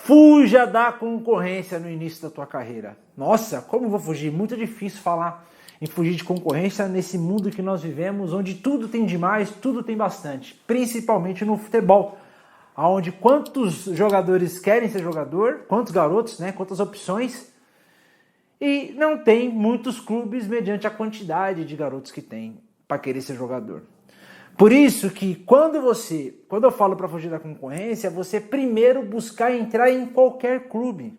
Fuja da concorrência no início da tua carreira. Nossa, como eu vou fugir? Muito difícil falar em fugir de concorrência nesse mundo que nós vivemos, onde tudo tem demais, tudo tem bastante. Principalmente no futebol, onde quantos jogadores querem ser jogador, quantos garotos, né? Quantas opções. E não tem muitos clubes mediante a quantidade de garotos que tem para querer ser jogador. Por isso que quando eu falo para fugir da concorrência, você primeiro buscar entrar em qualquer clube.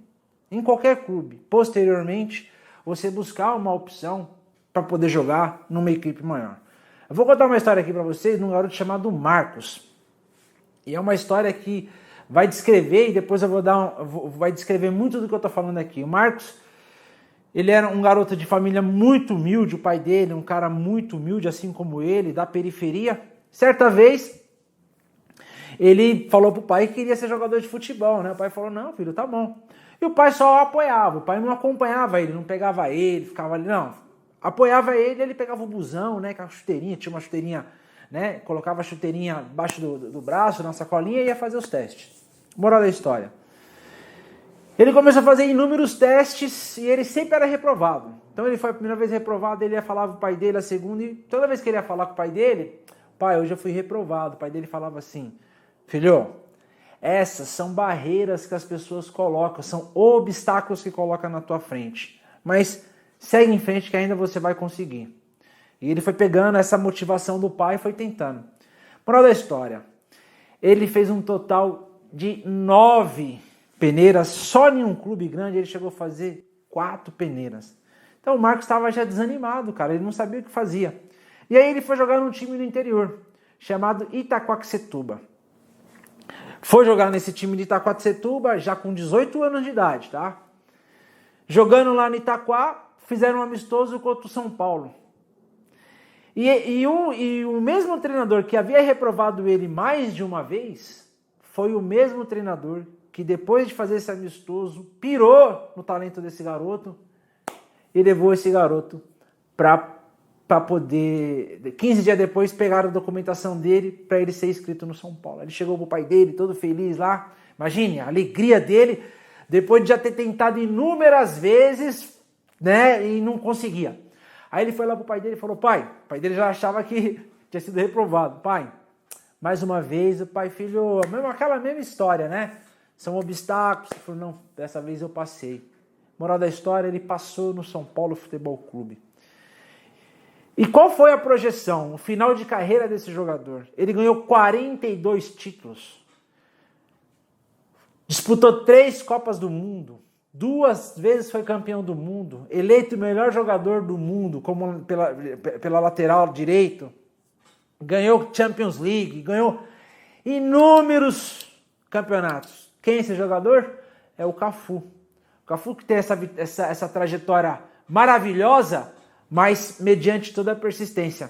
Em qualquer clube. Posteriormente, você buscar uma opção para poder jogar numa equipe maior. Eu vou contar uma história aqui para vocês de um garoto chamado Marcos. E é uma história que vai descrever, e depois eu vai descrever muito do que eu estou falando aqui. O Marcos, ele era um garoto de família muito humilde, o pai dele, um cara muito humilde, assim como ele, da periferia. Certa vez, ele falou pro pai que queria ser jogador de futebol, né? O pai falou, não, filho, tá bom. E o pai só apoiava, o pai não acompanhava ele, não pegava ele, ficava ali, não. Apoiava ele pegava o busão, né, com a chuteirinha, tinha uma chuteirinha, né, colocava a chuteirinha embaixo do braço, na sacolinha e ia fazer os testes. Moral da história. Ele começou a fazer inúmeros testes e ele sempre era reprovado. Então ele foi a primeira vez reprovado, ele ia falar pro pai dele a segunda, e toda vez que ele ia falar com o pai dele, pai, hoje eu fui reprovado. O pai dele falava assim, filho, essas são barreiras que as pessoas colocam, são obstáculos que colocam na tua frente. Mas segue em frente que ainda você vai conseguir. E ele foi pegando essa motivação do pai e foi tentando. Moral da história, ele fez um total de 9 peneiras, só em um clube grande ele chegou a fazer 4 peneiras. Então o Marcos estava já desanimado, cara, ele não sabia o que fazia. E aí ele foi jogar num time do interior, chamado Itaquaquecetuba. Foi jogar nesse time de Itaquaquecetuba já com 18 anos de idade, tá? Jogando lá no Itaquá, fizeram um amistoso contra o São Paulo. E o mesmo treinador que havia reprovado ele mais de uma vez, foi o mesmo treinador que depois de fazer esse amistoso, pirou no talento desse garoto e levou esse garoto para poder, 15 dias depois, pegaram a documentação dele para ele ser inscrito no São Paulo. Ele chegou pro pai dele, todo feliz lá. Imagine a alegria dele, depois de já ter tentado inúmeras vezes, né, e não conseguia. Aí ele foi lá pro pai dele e falou, pai, o pai dele já achava que tinha sido reprovado. Pai, mais uma vez, o pai, filho, aquela mesma história, né? São obstáculos. Ele falou, não, dessa vez eu passei. Moral da história, ele passou no São Paulo Futebol Clube. E qual foi a projeção, o final de carreira desse jogador? Ele ganhou 42 títulos. Disputou 3 Copas do Mundo. 2 vezes foi campeão do mundo. Eleito o melhor jogador do mundo, como pela lateral direito. Ganhou Champions League, ganhou inúmeros campeonatos. Quem é esse jogador? É o Cafu. O Cafu que tem essa trajetória maravilhosa, mas mediante toda a persistência.